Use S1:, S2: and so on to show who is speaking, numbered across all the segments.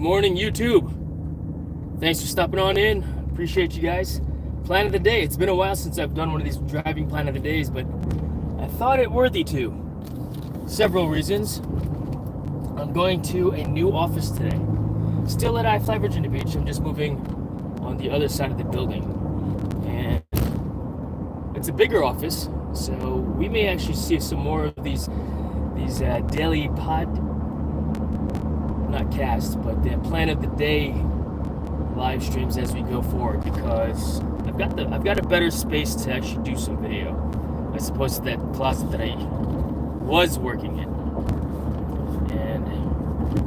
S1: morning, YouTube. Thanks for stopping on in. Appreciate you guys. Plan of the day. It's been a while since I've done one of these driving plan of the days, but I thought it worthy to. Several reasons. I'm going to a new office today. Still at I-Fly Virginia Beach. I'm just moving on the other side of the building. And it's a bigger office, so we may actually see some more of these daily not cast, but the plan of the day live streams as we go forward, because I've got a better space to actually do some video as opposed to that closet that I was working in. And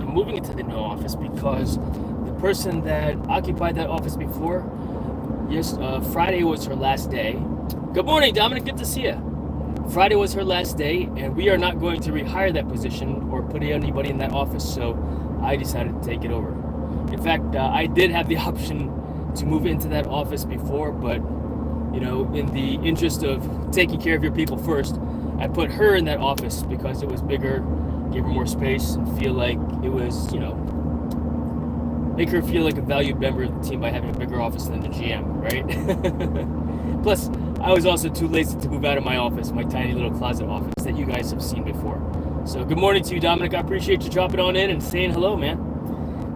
S1: I'm moving into the new office because the person that occupied that office before, Friday was her last day. Good morning, Dominic. Good to see you. Friday was her last day, and we are not going to rehire that position or put anybody in that office, so I decided to take it over. In fact, I did have the option to move into that office before, but in the interest of taking care of your people first, I put her in that office because it was bigger, gave her more space, and feel like it was, make her feel like a valued member of the team by having a bigger office than the GM, right? Plus, I was also too lazy to move out of my office, my tiny little closet office that you guys have seen before. So good morning to you, Dominic. I appreciate you dropping on in and saying hello, man.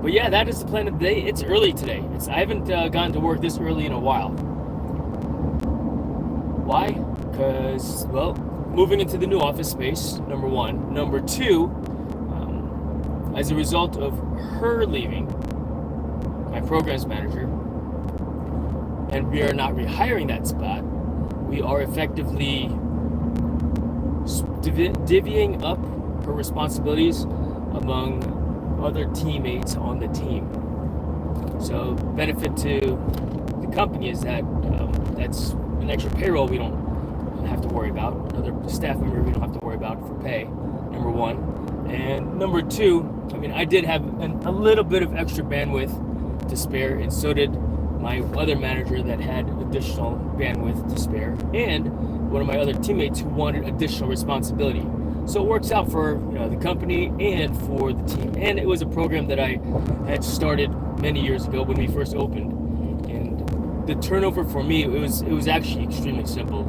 S1: But yeah, that is the plan of the day. It's early today. I haven't gotten to work this early in a while. Why? Because, moving into the new office space, number one. Number two, as a result of her leaving, my programs manager, and we are not rehiring that spot, we are effectively divvying up her responsibilities among other teammates on the team. So benefit to the company is that that's an extra payroll we don't have to worry about, another staff member we don't have to worry about for pay, number one. And number two, I did have a little bit of extra bandwidth to spare, and so did my other manager that had additional bandwidth to spare, and one of my other teammates who wanted additional responsibility. So it works out for the company and for the team. And it was a program that I had started many years ago when we first opened. And the turnover for me, it was actually extremely simple.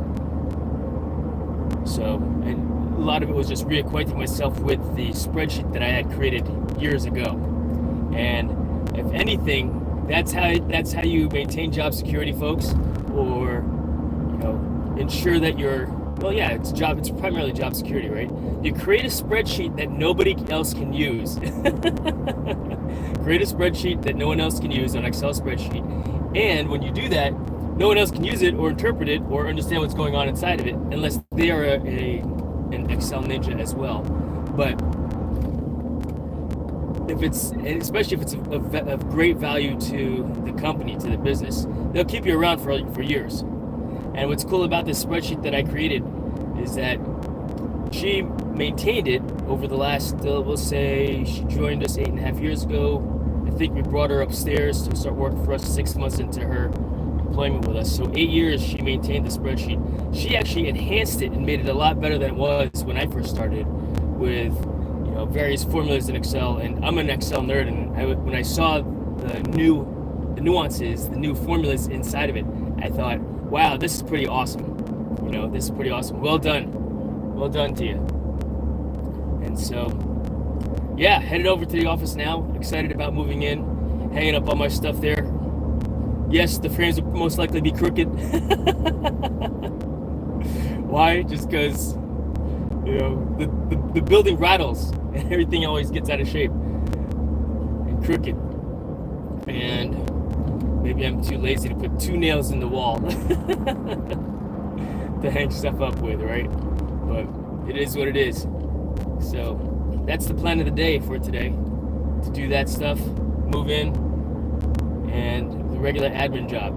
S1: So, and a lot of it was just reacquainting myself with the spreadsheet that I had created years ago. And if anything, that's how you maintain job security, folks, or ensure that you're it's primarily job security, right? You create a spreadsheet that nobody else can use. Create a spreadsheet that no one else can use, an Excel spreadsheet. And when you do that, no one else can use it or interpret it or understand what's going on inside of it unless they are an Excel ninja as well. But especially if it's of great value to the company, to the business, they'll keep you around for years. And what's cool about this spreadsheet that I created is that she maintained it over the last, we'll say, she joined us 8.5 years ago. I think we brought her upstairs to start working for us 6 months into her employment with us. So 8 years she maintained the spreadsheet. She actually enhanced it and made it a lot better than it was when I first started, with various formulas in Excel. And I'm an Excel nerd, and when I saw the nuances, the new formulas inside of it, I thought, wow, this is pretty awesome. This is pretty awesome. Well done to you. And so, yeah, headed over to the office now. Excited about moving in, hanging up all my stuff there. Yes, the frames will most likely be crooked. Why? Just because, the building rattles and everything always gets out of shape and crooked. And maybe I'm too lazy to put 2 nails in the wall to hang stuff up with, right? But it is what it is. So that's the plan of the day for today, to do that stuff, move in, and the regular admin job.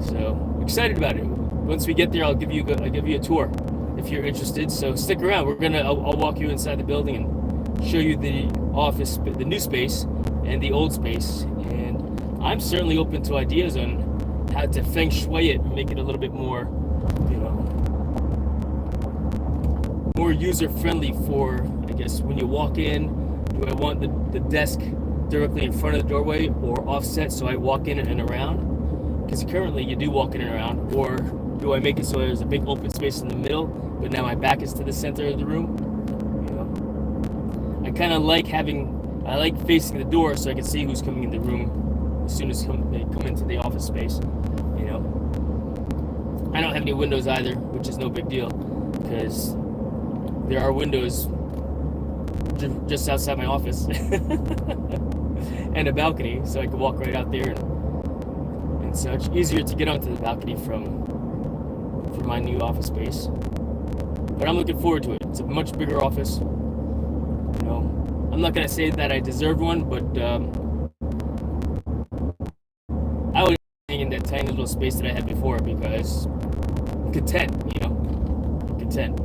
S1: So excited about it. Once we get there, I'll give you a tour if you're interested. So stick around. I'll walk you inside the building and show you the office, the new space, and the old space. And I'm certainly open to ideas on how to feng shui it and make it a little bit more, more user friendly for, I guess when you walk in, do I want the desk directly in front of the doorway or offset so I walk in and around? Because currently you do walk in and around. Or do I make it so there's a big open space in the middle, but now my back is to the center of the room? You know, I kind of like I like facing the door so I can see who's coming in the room as soon as they come into the office space. You know, I don't have any windows either, which is no big deal because there are windows just outside my office and a balcony, so I can walk right out there and such. Easier to get onto the balcony from my new office space. But I'm looking forward to it. It's a much bigger office. You know, I'm not gonna say that I deserve one, but I was in that tiny little space that I had before because I'm content. You know, I'm content.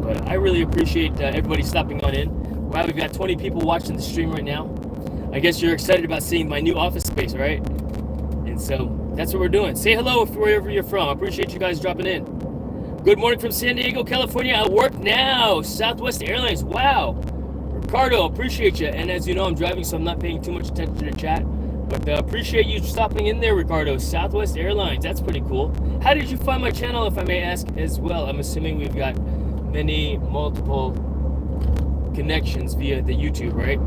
S1: But I really appreciate everybody stopping on in. Wow, we've got 20 people watching the stream right now. I guess you're excited about seeing my new office space, right? And so that's what we're doing. Say hello wherever you're from. I appreciate you guys dropping in. Good morning from San Diego, California. I work now. Southwest Airlines. Wow. Ricardo, appreciate you. And as you know, I'm driving, so I'm not paying too much attention to the chat. But appreciate you stopping in there, Ricardo. Southwest Airlines. That's pretty cool. How did you find my channel, if I may ask as well? I'm assuming we've got multiple connections via the YouTube, right?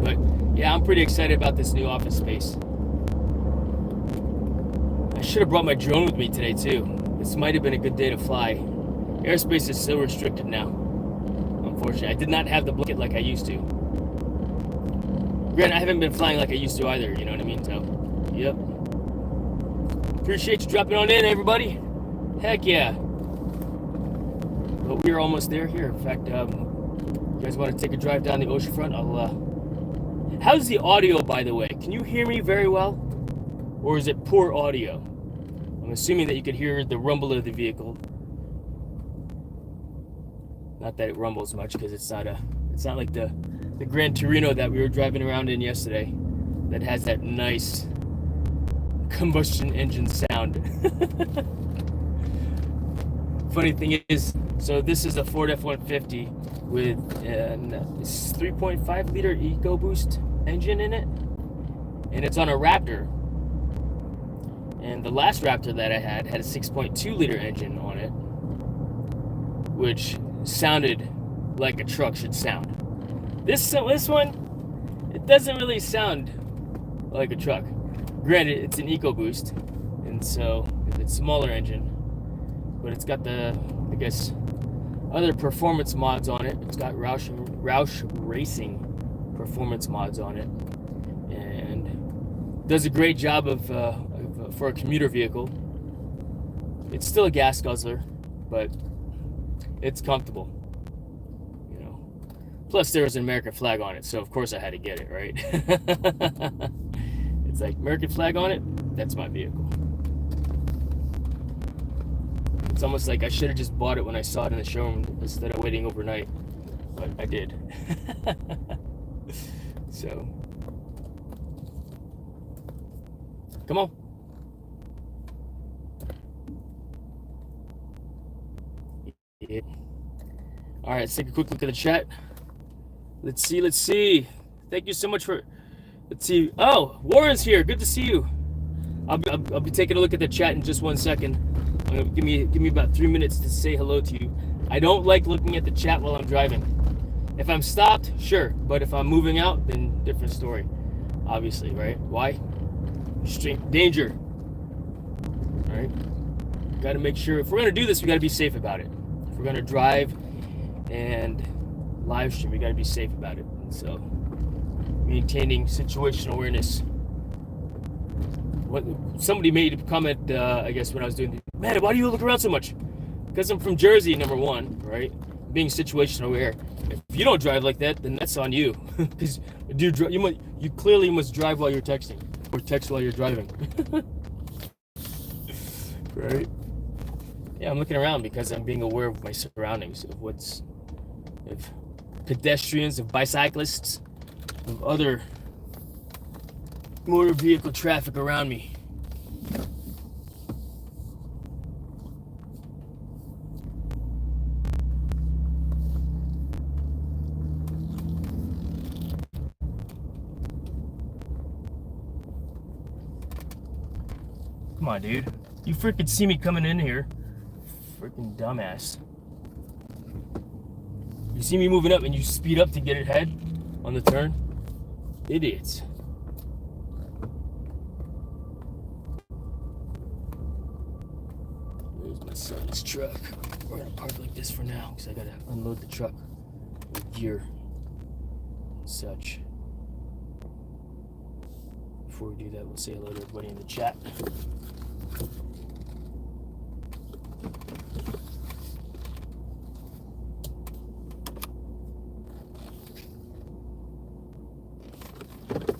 S1: But yeah, I'm pretty excited about this new office space. I should have brought my drone with me today too. This might have been a good day to fly. Airspace is still restricted now, unfortunately. I did not have the blanket like I used to. Granted, I haven't been flying like I used to either, you know what I mean? So, yep. Appreciate you dropping on in, everybody. Heck yeah. But we're almost there here. In fact, you guys want to take a drive down the oceanfront? How's the audio, by the way? Can you hear me very well? Or is it poor audio? I'm assuming that you could hear the rumble of the vehicle. Not that it rumbles much, because it's not like the Gran Torino that we were driving around in yesterday that has that nice combustion engine sound. Funny thing is, so this is a Ford F-150 with a 3.5 liter EcoBoost engine in it, and it's on a Raptor. And the last Raptor that I had a 6.2 liter engine on it, which sounded like a truck should sound. This one, it doesn't really sound like a truck. Granted, it's an EcoBoost, and so it's a smaller engine, but it's got the, I guess, other performance mods on it. It's got Roush Racing performance mods on it, and does a great job for a commuter vehicle. It's still a gas guzzler, but it's comfortable. You know. Plus, there was an American flag on it, so of course I had to get it, right? It's like American flag on it. That's my vehicle. It's almost like I should have just bought it when I saw it in the showroom instead of waiting overnight, but I did. So, come on. Yeah. All right, let's take a quick look at the chat. Let's see. Thank you so much for. Let's see. Oh, Warren's here. Good to see you. I'll be taking a look at the chat in just 1 second. Give me about 3 minutes to say hello to you. I don't like looking at the chat while I'm driving. If I'm stopped, sure, but if I'm moving out, then different story. Obviously, right? Why? Extreme danger. All right. Got to make sure if we're gonna do this, we got to be safe about it. If we're gonna drive and live stream, we got to be safe about it. And so, maintaining situational awareness. What somebody made a comment, I guess, when I was doing, man, why do you look around so much? Because I'm from Jersey, number one, right? Being situational aware. If you don't drive like that, then that's on you. Because you clearly must drive while you're texting, or text while you're driving. Right? Yeah, I'm looking around because I'm being aware of my surroundings, of pedestrians, of bicyclists, of other motor vehicle traffic around me. Come on, dude. You freaking see me coming in here. Freaking dumbass. You see me moving up and you speed up to get ahead on the turn? Idiots. There's my son's truck. We're gonna park like this for now because I gotta unload the truck with gear and such. Before we do that, we'll say hello to everybody in the chat.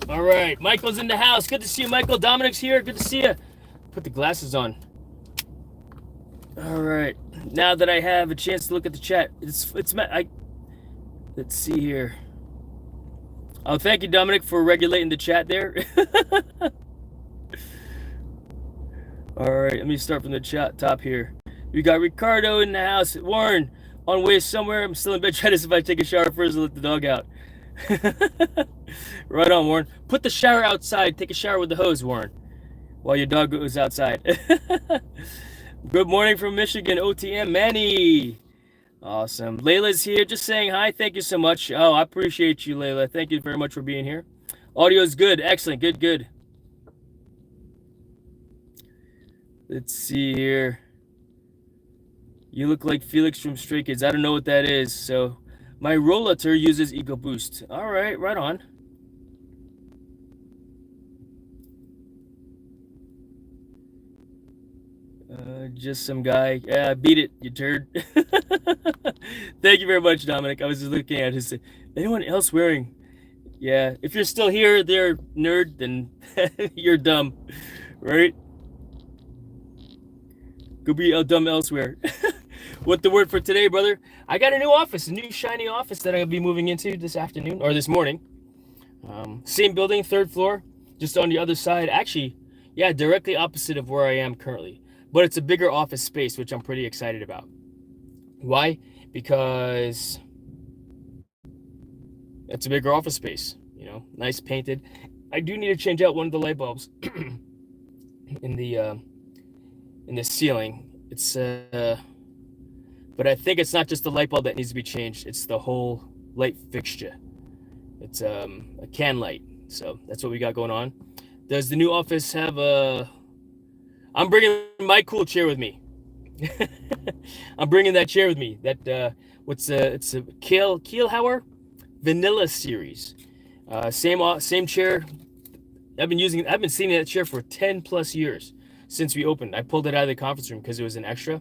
S1: All right, Michael's in the house. Good to see you, Michael. Dominic's here. Good to see you. Put the glasses on. All right, now that I have a chance to look at the chat, let's see here. Oh, thank you, Dominic, for regulating the chat there. All right, let me start from the top here. We got Ricardo in the house. Warren, on way somewhere. I'm still in bed. Try to see if I take a shower first and let the dog out. Right on, Warren. Put the shower outside. Take a shower with the hose, Warren, while your dog goes outside. Good morning from Michigan, OTM. Manny. Awesome. Layla's here, just saying hi. Thank you so much. Oh, I appreciate you, Layla. Thank you very much for being here. Audio is good. Excellent. Good, good. Let's see here. You look like Felix from Stray Kids. I don't know what that is. So my rollator uses EcoBoost. All right, right on. Just some guy. Yeah, beat it, you turd. Thank you very much, Dominic. I was just looking at his. Anyone else wearing? Yeah, if you're still here, there, nerd, then you're dumb, right? Go be dumb elsewhere. What the word for today, brother? I got a new office, a new shiny office that I'll be moving into this afternoon or this morning. Same building, 3rd floor, just on the other side. Actually, yeah, directly opposite of where I am currently. But it's a bigger office space, which I'm pretty excited about. Why? Because it's a bigger office space, you know, nice painted. I do need to change out one of the light bulbs in the ceiling. It's but I think it's not just the light bulb that needs to be changed. It's the whole light fixture. It's a can light. So that's what we got going on. Does the new office have a... I'm bringing my cool chair with me. I'm bringing that chair with me. That it's a Kielhauer Vanilla Series. Same chair. I've been seeing that chair for 10 plus years since we opened. I pulled it out of the conference room because it was an extra,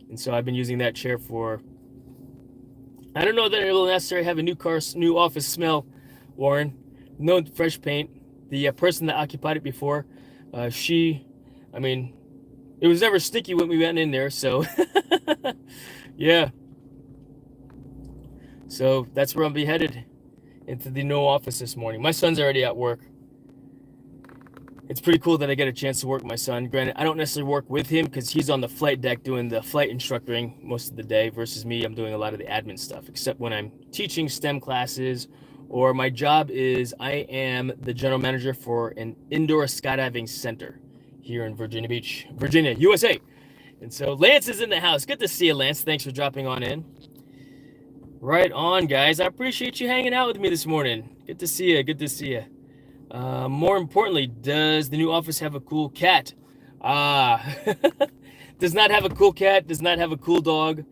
S1: and so I've been using that chair for... I don't know that it will necessarily have a new office smell, Warren. No fresh paint. The person that occupied it before, I mean, it was never sticky when we went in there, so yeah. So that's where I'll be headed, into the new office this morning. My son's already at work. It's pretty cool that I get a chance to work with my son. Granted, I don't necessarily work with him because he's on the flight deck doing the flight instructoring most of the day, versus me, I'm doing a lot of the admin stuff, except when I'm teaching STEM classes, or my job is I am the general manager for an indoor skydiving center here in Virginia Beach, Virginia, USA. And so Lance is in the house. Good to see you, Lance. Thanks for dropping on in. Right on, guys. I appreciate you hanging out with me this morning. Good to see you. Good to see you. More importantly, does the new office have a cool cat? Does not have a cool cat. Does not have a cool dog.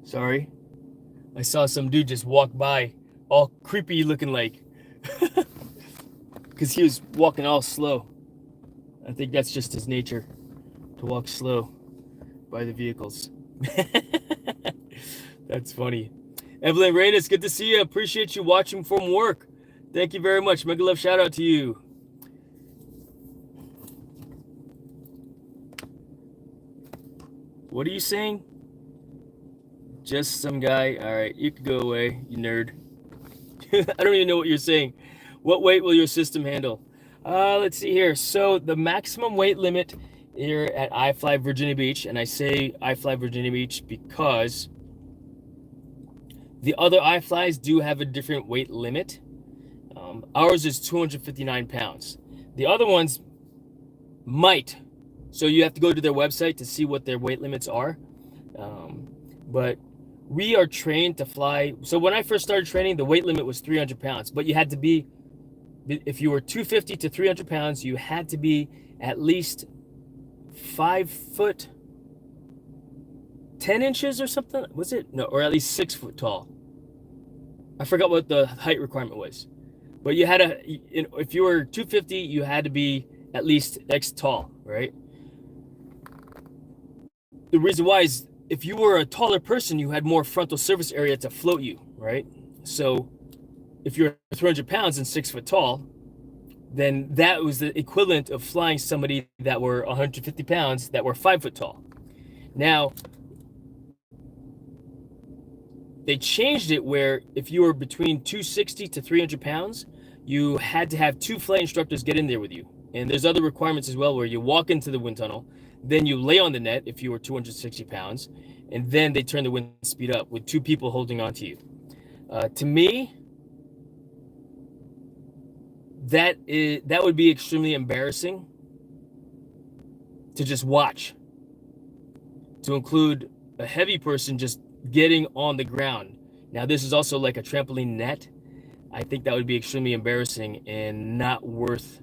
S1: Sorry. I saw some dude just walk by, all creepy looking like, because he was walking all slow. I think that's just his nature, to walk slow by the vehicles. That's funny. Evelyn Reyes, good to see you. Appreciate you watching from work. Thank you very much. Mega love shout out to you. What are you saying? Just some guy. All right, you can go away, you nerd. I don't even know what you're saying. What weight will your system handle? Let's see here. So the maximum weight limit here at iFly Virginia Beach, and I say iFly Virginia Beach because The other iFlies do have a different weight limit. Ours is 259 pounds. The other ones might. So you have to go to their website to see what their weight limits are. But we are trained to fly. So when I first started training, the weight limit was 300 pounds. But you had to be, if you were 250 to 300 pounds, you had to be at least 5 foot 10 inches or something. Was it? No, or at least 6 foot tall. I forgot what the height requirement was. But you had to, if you were 250, you had to be at least X tall, right? The reason why is if you were a taller person, you had more frontal surface area to float you, right? So if you're 300 pounds and 6 foot tall, then that was the equivalent of flying somebody that were 150 pounds that were 5 foot tall. Now, they changed it where if you were between 260 to 300 pounds, you had to have 2 flight instructors get in there with you. And there's other requirements as well where you walk into the wind tunnel, then you lay on the net if you were 260 pounds, and then they turn the wind speed up with 2 people holding on to you. To me, that would be extremely embarrassing to just watch. To include a heavy person just getting on the ground. Now, this is also like a trampoline net. I think that would be extremely embarrassing and not worth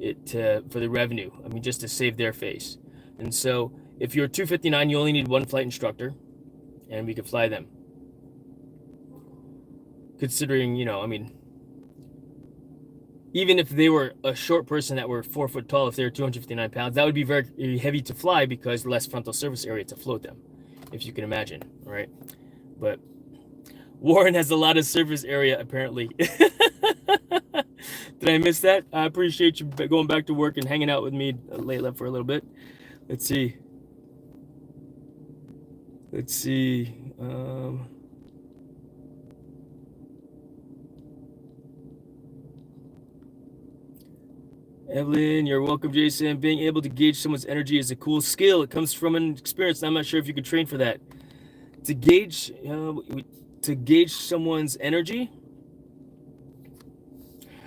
S1: it for the revenue. I mean, just to save their face. And so if you're 259, you only need 1 flight instructor, and we could fly them. Considering, you know, I mean, even if they were a short person that were 4 foot tall, if they were 259 pounds, that would be very heavy to fly because less frontal surface area to float them, if you can imagine, right? But Warren has a lot of surface area, apparently. Did I miss that? I appreciate you going back to work and hanging out with me late for a little bit. Let's see. Evelyn, you're welcome, Jason. Being able to gauge someone's energy is a cool skill. It comes from an experience. I'm not sure if you could train for that. To gauge someone's energy,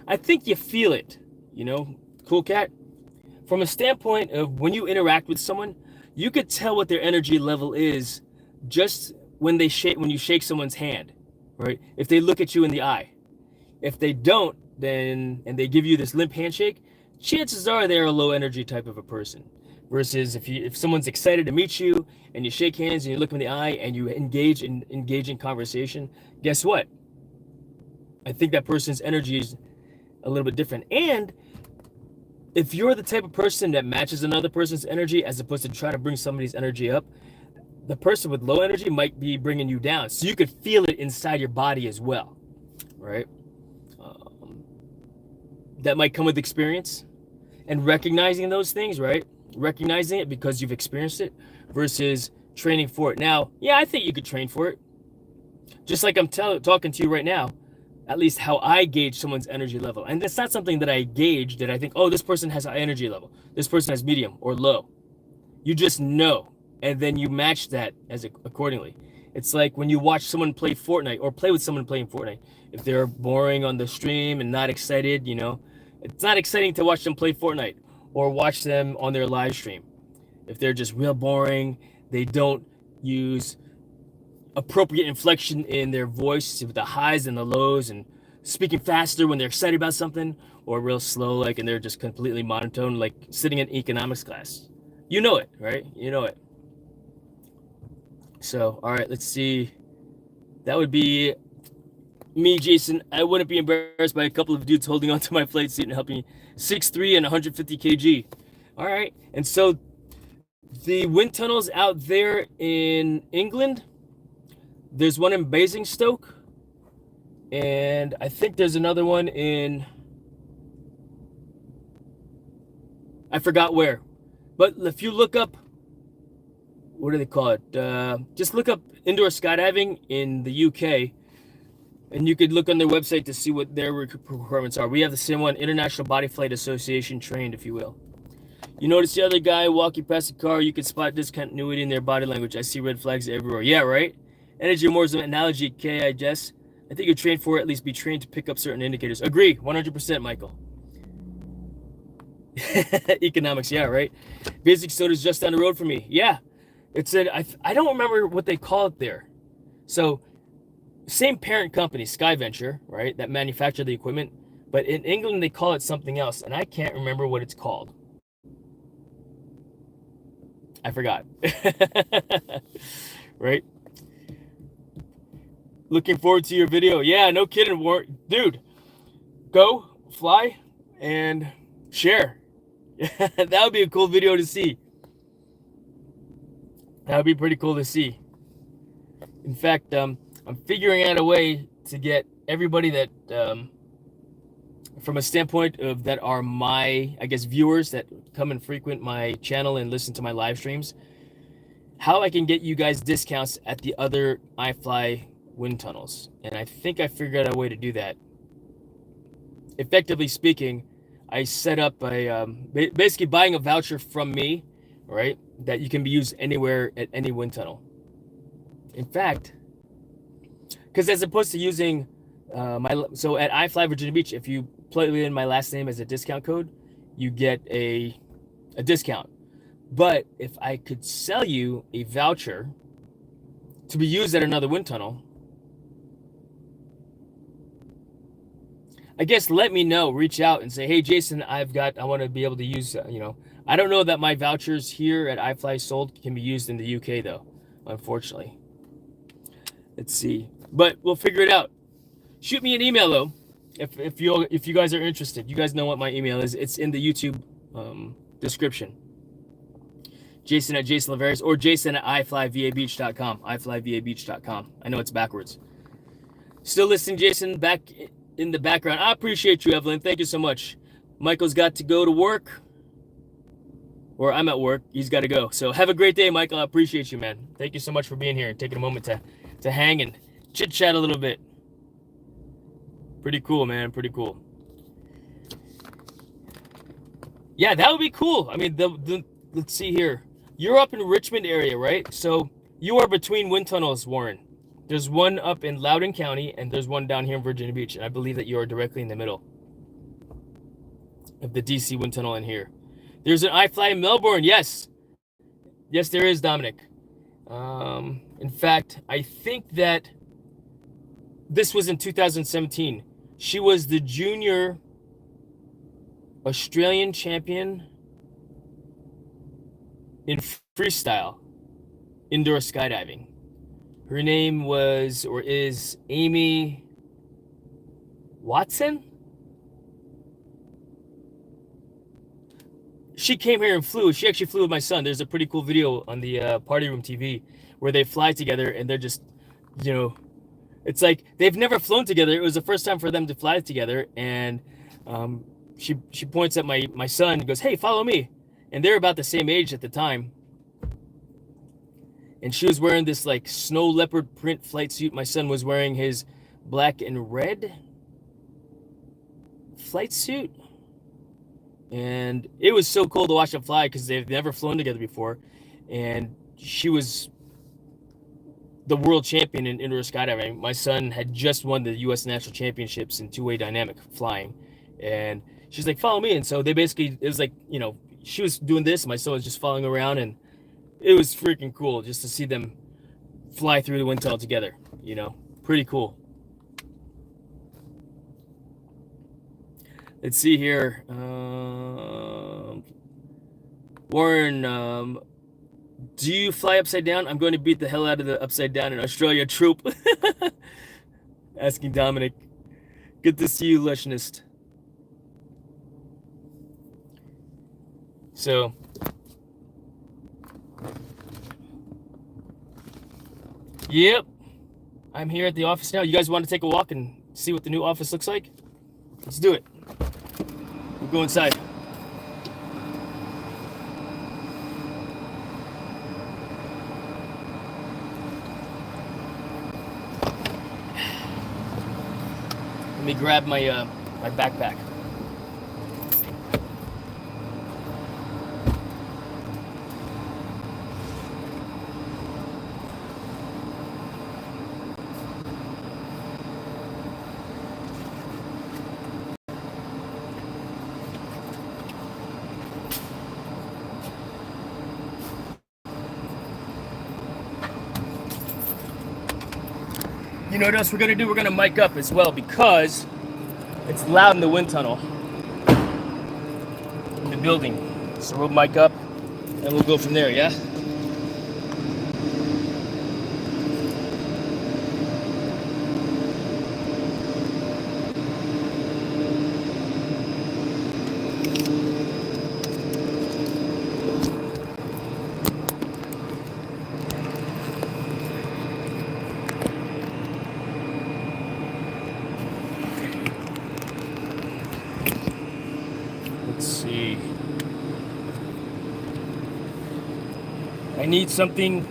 S1: I think you feel it, you know, Cool Cat. From a standpoint of when you interact with someone, you could tell what their energy level is just when you shake someone's hand, right? If they look at you in the eye. If they don't, then, and they give you this limp handshake, chances are they're a low energy type of a person. Versus if someone's excited to meet you and you shake hands and you look them in the eye and you engage in conversation, guess what? I think that person's energy is a little bit different. And if you're the type of person that matches another person's energy as opposed to trying to bring somebody's energy up, the person with low energy might be bringing you down. So you could feel it inside your body as well, right? That might come with experience and recognizing those things, right? Recognizing it because you've experienced it versus training for it. Now, yeah, I think you could train for it. Just like I'm talking to you right now, at least how I gauge someone's energy level. And that's not something that I gauge that I think, oh, this person has high energy level. This person has medium or low. You just know, and then you match that accordingly. It's like when you watch someone play Fortnite or play with someone playing Fortnite. If they're boring on the stream and not excited, you know, it's not exciting to watch them play Fortnite or watch them on their live stream. If they're just real boring, they don't use appropriate inflection in their voice with the highs and the lows and speaking faster when they're excited about something or real slow, like, and they're just completely monotone, like sitting in economics class. You know it, right? You know it. So, all right, let's see. That would be me, Jason. I wouldn't be embarrassed by a couple of dudes holding onto my flight seat and helping me. 6'3" and 150 kg. All right. And so the wind tunnels out there in England, there's one in Basingstoke. And I think there's another one in, I forgot where. But if you look up, what do they call it? Just look up indoor skydiving in the UK. And you could look on their website to see what their requirements are. We have the same one, International Body Flight Association trained, if you will. You notice the other guy walking past the car, you can spot discontinuity in their body language. I see red flags everywhere. Yeah, right? Energy more is an analogy, K, I guess. I think you're trained for it, at least be trained to pick up certain indicators. Agree, 100%, Michael. Economics, yeah, right? Basic soda's just down the road from me. Yeah. It's I don't remember what they call it there. So, same parent company, Sky Venture, right, that manufacture the equipment, but in England they call it something else, and I can't remember what it's called. I forgot. Right? Looking forward to your video. Yeah, no kidding, dude. Go, fly, and share. That would be a cool video to see. That would be pretty cool to see. In fact, I'm figuring out a way to get everybody that, from a standpoint of that are my, I guess, viewers that come and frequent my channel and listen to my live streams, how I can get you guys discounts at the other iFly wind tunnels. And I think I figured out a way to do that. Effectively speaking, I set up a, basically buying a voucher from me, right, that you can be used anywhere at any wind tunnel. In fact, because as opposed to using so at iFly Virginia Beach, if you plug in my last name as a discount code, you get a discount. But if I could sell you a voucher to be used at another wind tunnel, I guess let me know, reach out and say, hey, Jason, I want to be able to use, I don't know that my vouchers here at iFly sold can be used in the UK though, unfortunately. Let's see, but we'll figure it out. Shoot me an email though, if you guys are interested. You guys know what my email is. It's in the YouTube description. Jason at Jason Lavarias or Jason at iflyvabeach.com. iflyvabeach.com. I know it's backwards. Still listening, Jason, back in the background. I appreciate you, Evelyn. Thank you so much. Michael's got to go to work, or I'm at work. He's got to go. So have a great day, Michael. I appreciate you, man. Thank you so much for being here and taking a moment to hang and chit chat a little bit. Pretty cool, man. Pretty cool. Yeah, that would be cool. I mean, let's see here. You're up in Richmond area, right? So you are between wind tunnels, Warren. There's one up in Loudoun County, and there's one down here in Virginia Beach. And I believe that you are directly in the middle of the DC wind tunnel in here. There's an iFly in Melbourne. Yes. Yes, there is, Dominic. In fact, I think that this was in 2017. She was the junior Australian champion in freestyle indoor skydiving. Her name was, or is, Amy Watson. She came here and flew. She actually flew with my son. There's a pretty cool video on the Party Room TV where they fly together and they're just, it's like they've never flown together. It was the first time for them to fly together. And she points at my son and goes, hey, follow me. And they're about the same age at the time. And she was wearing this like snow leopard print flight suit. My son was wearing his black and red flight suit. And it was so cool to watch them fly because they've never flown together before. And she was the world champion in indoor skydiving. My son had just won the U.S. national championships in two-way dynamic flying. And she's like, follow me. And so they basically, it was like, she was doing this. My son was just following around. And it was freaking cool just to see them fly through the wind tunnel together. Pretty cool. Let's see here. Warren, do you fly upside down? I'm going to beat the hell out of the upside down in Australia troop. Asking Dominic. Good to see you, Lushnist. So, yep. I'm here at the office now. You guys want to take a walk and see what the new office looks like? Let's do it. We'll go inside. Let me grab my my backpack. You know what else we're gonna do? We're gonna mic up as well because it's loud in the wind tunnel in the building. So we'll mic up and we'll go from there, yeah? Let's see. I need something.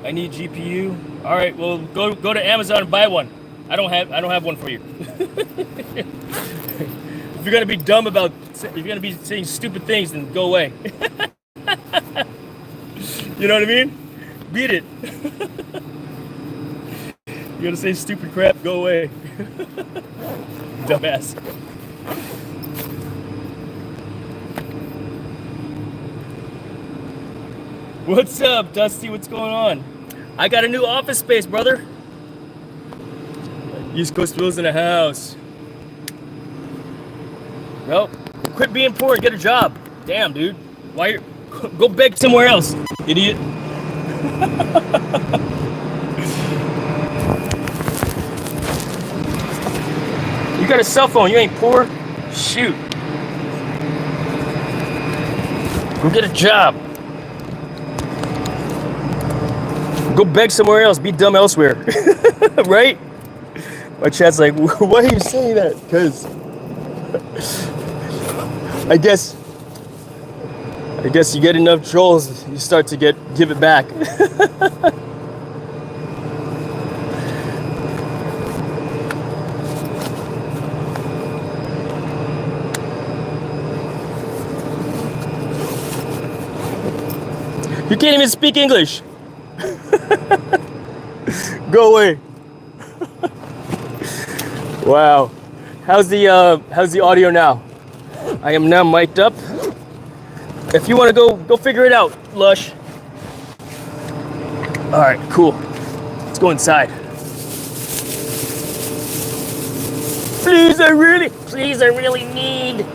S1: I need GPU. All right, well, go to Amazon and buy one. I don't have one for you. If you're gonna be dumb about, if you're gonna be saying stupid things, then go away. You know what I mean? Beat it. You're gonna say stupid crap, go away. Dumbass. What's up, Dusty? What's going on? I got a new office space, brother. East Coast Will's in the house. Well, quit being poor and get a job. Damn, dude. Why you go beg somewhere else, idiot. You got a cell phone, you ain't poor? Shoot. Go get a job. Go beg somewhere else, be dumb elsewhere. Right? My chat's like, why are you saying that? Because I guess you get enough trolls, you start to give it back. You can't even speak English. Go away. Wow. How's the audio now? I am now mic'd up. If you want to go figure it out, Lush. All right, cool. Let's go inside. Please, I really need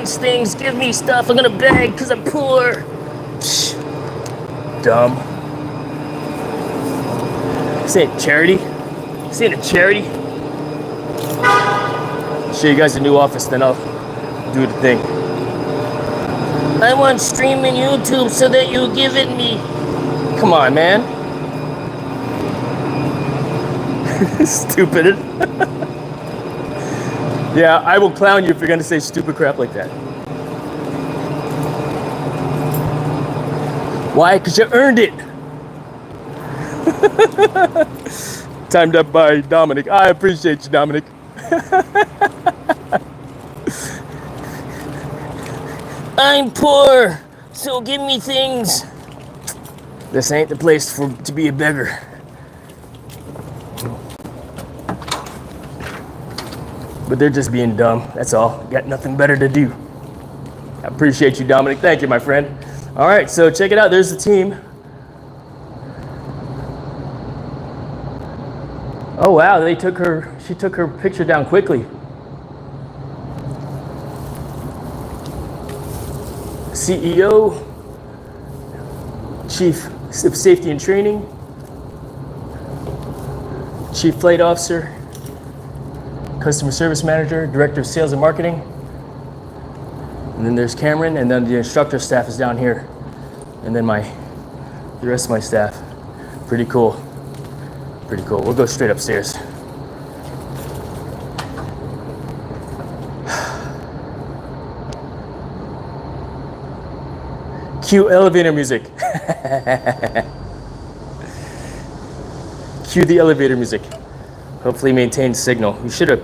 S1: things. Give me stuff. I'm gonna beg because I'm poor. Psh, dumb. This ain't charity. This ain't a charity. Show you guys a new office, then I'll do the thing. I want streaming YouTube so that you give it me. Come on, man. Stupid. Yeah, I will clown you if you're gonna say stupid crap like that. Why? Because you earned it. Timed up by Dominic. I appreciate you, Dominic. I'm poor, so give me things. This ain't the place to be a beggar. But they're just being dumb, that's all. Got nothing better to do. I appreciate you, Dominic. Thank you, my friend. All right, so check it out. There's the team. Oh, wow, she took her picture down quickly. CEO, Chief of Safety and Training, Chief Flight Officer, Customer Service Manager, Director of Sales and Marketing. And then there's Cameron, and then the instructor staff is down here. And then the rest of my staff. Pretty cool. Pretty cool. We'll go straight upstairs. Cue elevator music. Cue the elevator music. Hopefully maintain signal. We should have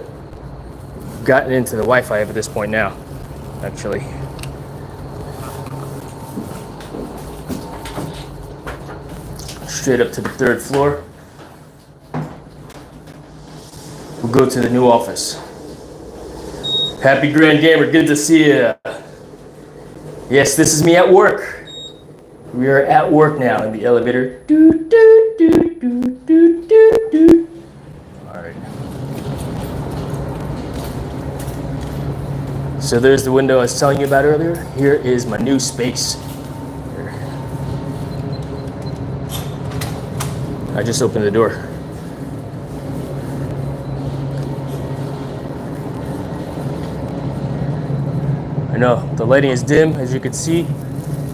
S1: gotten into the Wi-Fi at this point now, actually. Straight up to the 3rd floor. We'll go to the new office. Happy Grand Gamer, good to see you. Yes, this is me at work. We are at work now in the elevator. right. So there's the window I was telling you about earlier. Here is my new space. Here. I just opened the door. I know, the lighting is dim, as you can see.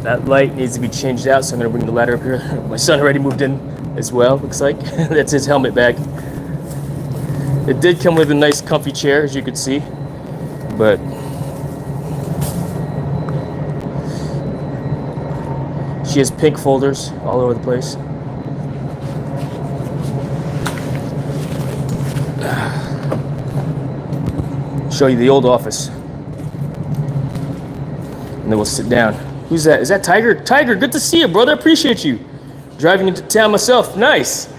S1: That light needs to be changed out, so I'm gonna bring the ladder up here. My son already moved in as well, looks like. That's his helmet bag. It did come with a nice comfy chair, as you can see, but she has pink folders all over the place. Show you the old office. And then we'll sit down. Who's that? Is that Tiger? Tiger, good to see you, brother. Appreciate you. Driving into town myself. Nice.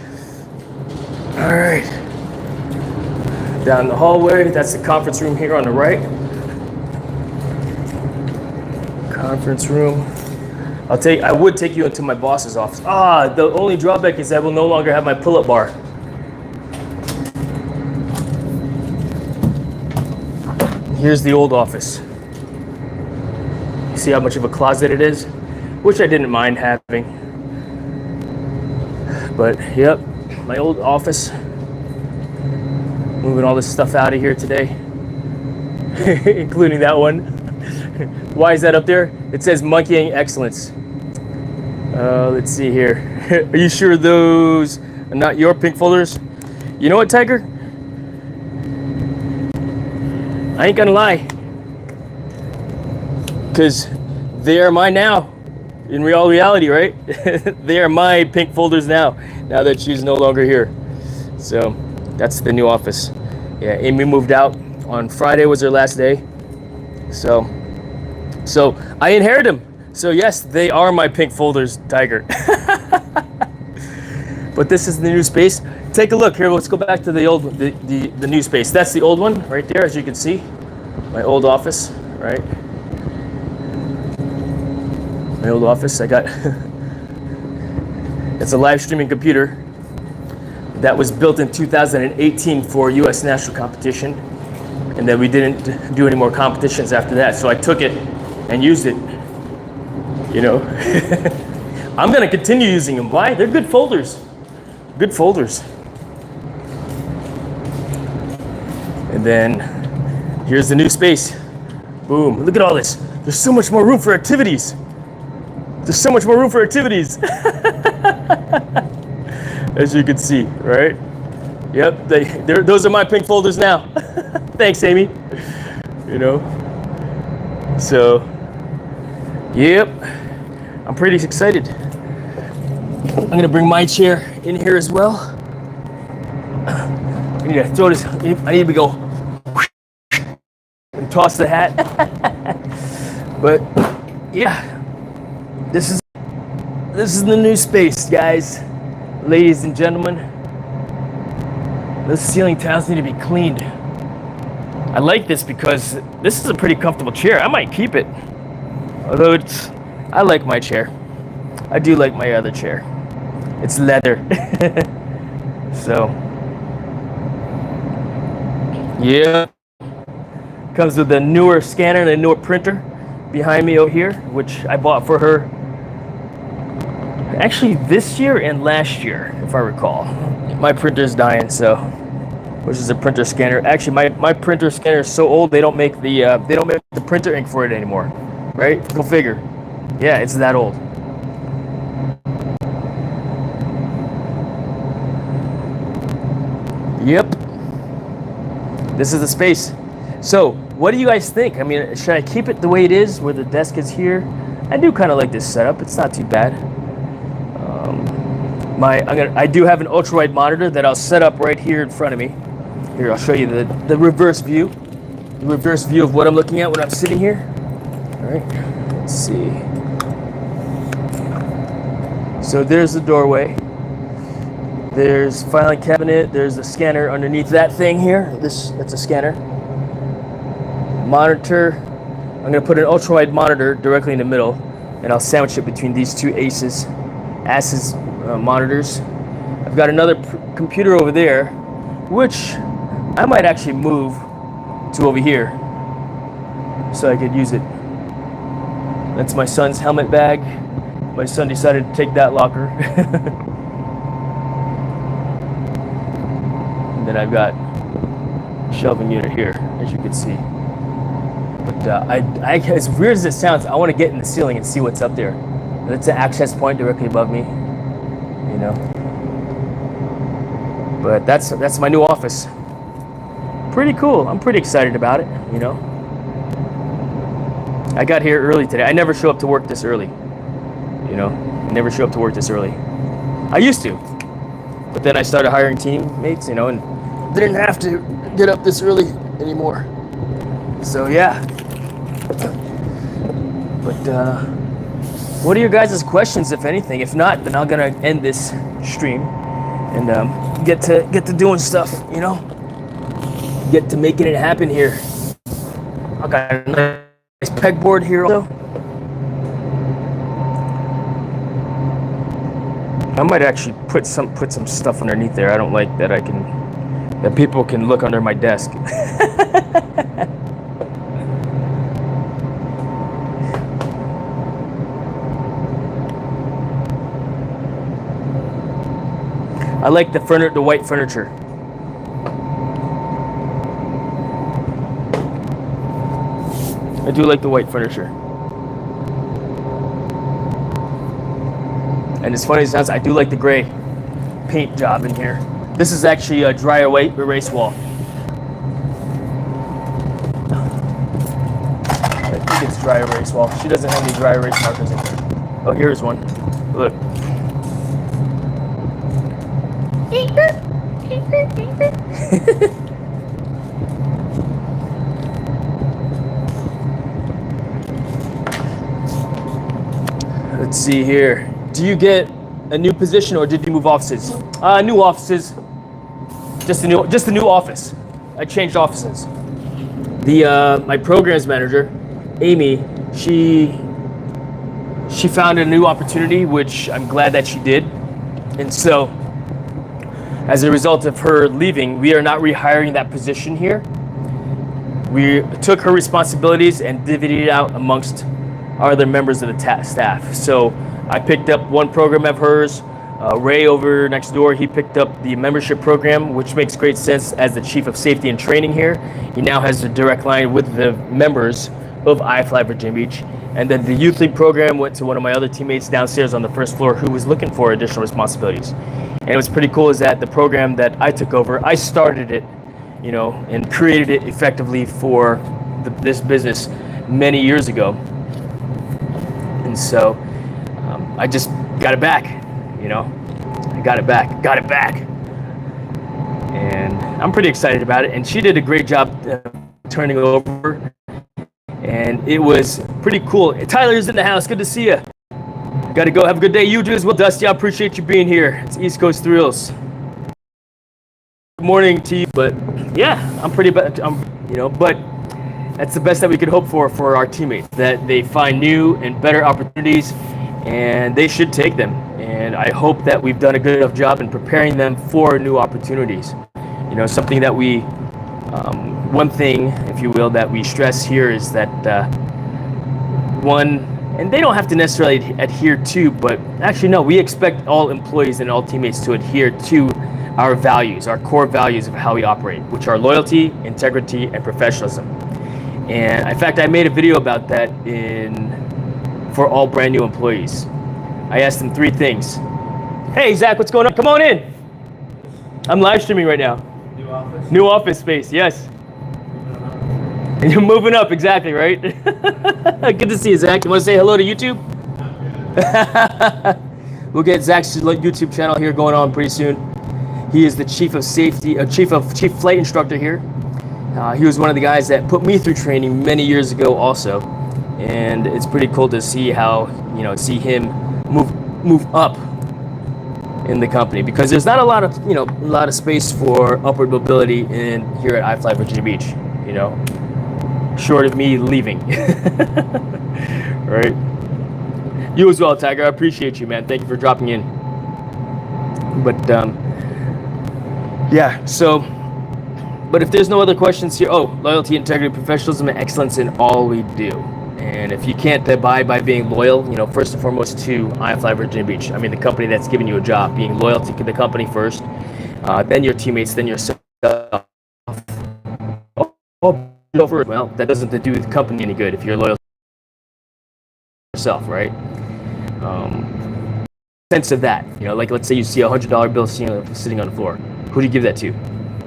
S1: All right. Down the hallway. That's the conference room here on the right. Conference room. I would take you into my boss's office. The only drawback is I will no longer have my pull-up bar. Here's the old office. See how much of a closet it is, which I didn't mind having. But yep, my old office. Moving all this stuff out of here today, including that one. Why is that up there? It says monkeying excellence. Let's see here. Are you sure those are not your pink folders? You know what, Tiger? I ain't gonna lie. Because they are mine now. In reality, right? They are my pink folders now that she's no longer here. So that's the new office. Yeah, Amy moved out on Friday, was her last day. So I inherited them. So yes, they are my pink folders, Tiger. But this is the new space. Take a look here. Let's go back to the new space. That's the old one right there, as you can see. My old office, right? My old office. I got it's a live streaming computer that was built in 2018 for U.S. national competition, and then we didn't do any more competitions after that. So I took it and used it. You know, I'm gonna continue using them. Why? They're good folders. Good folders. And then here's the new space. Boom! Look at all this. There's so much more room for activities. There's so much more room for activities. As you can see, right? Yep, those are my pink folders now. Thanks, Amy. You know, so, yep, I'm pretty excited. I'm gonna bring my chair in here as well. I need to throw this, I need to go and toss the hat. But, yeah. This is the new space, guys, ladies and gentlemen. Those ceiling tiles need to be cleaned. I like this because this is a pretty comfortable chair. I might keep it, although I like my chair. I do like my other chair. It's leather. So, yeah. Comes with a newer scanner and a newer printer behind me over here, which I bought for her actually this year and last year, if I recall. My printer's dying, so, which is a printer scanner. Actually, my printer scanner is so old they don't make the printer ink for it anymore. Right? Go figure. Yeah, it's that old. Yep. This is the space. So, what do you guys think? I mean, should I keep it the way it is, where the desk is here? I do kind of like this setup. It's not too bad. I do have an ultra-wide monitor that I'll set up right here in front of me. Here, I'll show you the reverse view. The reverse view of what I'm looking at when I'm sitting here. All right, let's see. So there's the doorway. There's filing cabinet. There's the scanner underneath that thing here. That's a scanner. Monitor. I'm gonna put an ultra-wide monitor directly in the middle, and I'll sandwich it between these two Asus monitors. I've got another computer over there which I might actually move to over here so I could use it. That's my son's helmet bag. My son decided to take that locker. And then I've got a shelving unit here, as you can see. But as weird as it sounds, I want to get in the ceiling and see what's up there. That's an access point directly above me, you know. But that's my new office. Pretty cool. I'm pretty excited about it, you know. I got here early today. I never show up to work this early, you know. I never show up to work this early. I used to, but then I started hiring teammates, you know, and didn't have to get up this early anymore. So yeah. But what are your guys' questions, if anything? If not, then I'm gonna end this stream and get to doing stuff, you know. Get to making it happen here. I got a nice pegboard here also. I might actually put some stuff underneath there. I don't like that that people can look under my desk. I like the white furniture. I do like the white furniture. And as funny as it sounds, I do like the gray paint job in here. This is actually a dry erase wall. I think it's dry erase wall. She doesn't have any dry erase markers in here. Oh, here's one. Look. Let's see here. Do you get a new position or did you move offices? New offices. Just a new office. I changed offices. My programs manager, Amy, she found a new opportunity, which I'm glad that she did. And so, as a result of her leaving, we are not rehiring that position here. We took her responsibilities and divvied it out amongst our other members of the staff. So I picked up one program of hers. Ray over next door, he picked up the membership program, which makes great sense as the chief of safety and training here. He now has a direct line with the members of iFly Virginia Beach. And then the youth league program went to one of my other teammates downstairs on the first floor who was looking for additional responsibilities. And it was pretty cool is that the program that I took over, I started it, you know, and created it effectively for this business many years ago. And so I just got it back, you know. I got it back. And I'm pretty excited about it. And she did a great job turning it over. And it was pretty cool. Tyler's in the house. Good to see you. Got to go. Have a good day. You do as well, Dusty. I appreciate you being here. It's East Coast Thrills. Good morning to you. But yeah, I'm pretty, you know, but that's the best that we could hope for our teammates, that they find new and better opportunities, and they should take them. And I hope that we've done a good enough job in preparing them for new opportunities. You know, something that one thing, if you will, that we stress here is that and they don't have to necessarily adhere to, but actually no, we expect all employees and all teammates to adhere to our values, our core values of how we operate, which are loyalty, integrity, and professionalism. And in fact, I made a video about that for all brand new employees. I asked them 3 things. Hey, Zach, what's going on? Come on in. I'm live streaming right now.
S2: New office?
S1: New office space, yes. And you're moving up, exactly, right? Good to see you, Zach. You want to say hello to YouTube? We'll get Zach's YouTube channel here going on pretty soon. He is the chief of safety, chief flight instructor here. He was one of the guys that put me through training many years ago also. And it's pretty cool to see how, you know, see him move up in the company, because there's not a lot of space for upward mobility here at iFly Virginia Beach, you know, short of me leaving. Right? You as well, Tiger. I appreciate you, man. Thank you for dropping in. But yeah, so But if there's no other questions here, loyalty, integrity, professionalism, and excellence in all we do. And if you can't abide by being loyal, first and foremost to iFly Virginia Beach. I mean, the company that's giving you a job, being loyal to the company first, then your teammates, then yourself. Well, that doesn't do the company any good if you're loyal to yourself, right? Sense of that, like let's say you see a $100 bill sitting on the floor. Who do you give that to?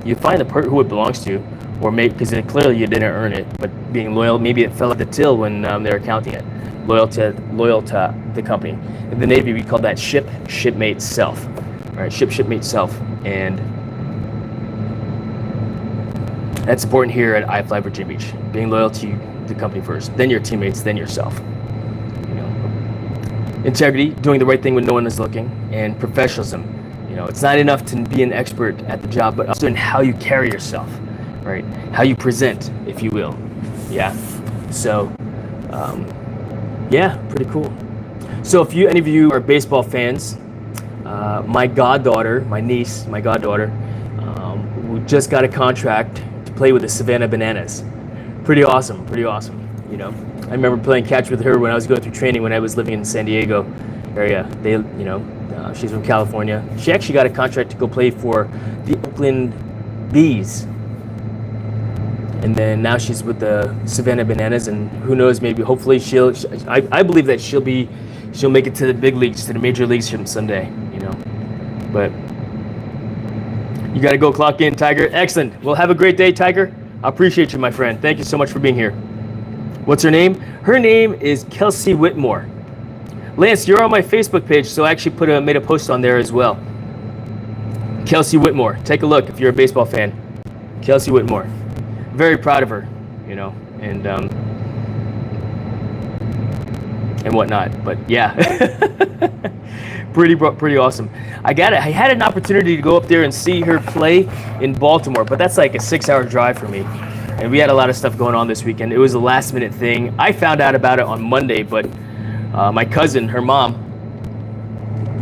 S1: You find the person who it belongs to, or maybe because clearly you didn't earn it, but being loyal, maybe it fell at the till when they're counting it. Loyal to the company. In the Navy, we call that shipmate self. All right, shipmate self, and that's important here at iFly Virginia Beach. Being loyal to the company first, then your teammates, then yourself. Integrity, doing the right thing when no one is looking, and professionalism. It's not enough to be an expert at the job, but also in how you carry yourself, right? How you present, if you will. Yeah. So, pretty cool. So if any of you are baseball fans, my goddaughter, who just got a contract to play with the Savannah Bananas. Pretty awesome. I remember playing catch with her when I was going through training when I was living in San Diego area. She's from California. She actually got a contract to go play for the Oakland Bees. And then now she's with the Savannah Bananas, and who knows, maybe hopefully I believe that she'll make it to the big leagues, to the major leagues someday, But you got to go clock in, Tiger. Excellent. Well, have a great day, Tiger. I appreciate you, my friend. Thank you so much for being here. What's her name? Her name is Kelsey Whitmore. Lance, you're on my Facebook page, so I actually made a post on there as well. Kelsey Whitmore. Take a look if you're a baseball fan. Kelsey Whitmore. Very proud of her, and whatnot. But yeah, pretty awesome. I had an opportunity to go up there and see her play in Baltimore, but that's like a 6-hour drive for me. And we had a lot of stuff going on this weekend. It was a last minute thing. I found out about it on Monday, but my cousin, her mom,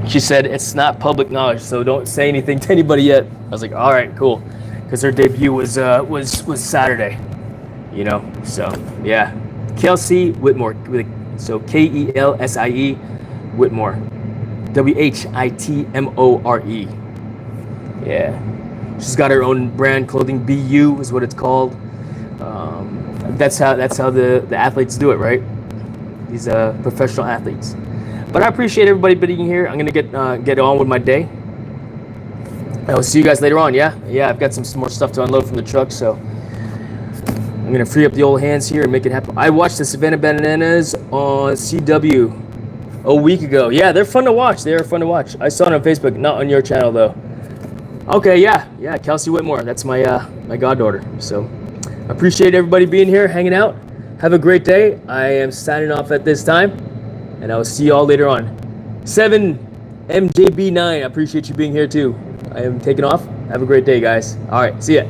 S1: she said it's not public knowledge, so don't say anything to anybody yet. I was like, all right, cool, because her debut was Saturday, So yeah, Kelsey Whitmore. So Kelsie Whitmore, Whitmore. Yeah, she's got her own brand clothing. BU is what it's called. That's how the athletes do it, right? These professional athletes. But I appreciate everybody being here. I'm gonna get on with my day. I will see you guys later on. Yeah. I've got some more stuff to unload from the truck, so I'm gonna free up the old hands here and make it happen. I watched the Savannah Bananas on CW a week ago. Yeah, they're fun to watch. They are fun to watch. I saw it on Facebook, not on your channel though. Okay, yeah, Kelsey Whitmore. That's my my goddaughter. So I appreciate everybody being here, hanging out. Have a great day. I am signing off at this time, and I will see you all later on. 7MJB9. I appreciate you being here too. I am taking off. Have a great day, guys. All right, see ya.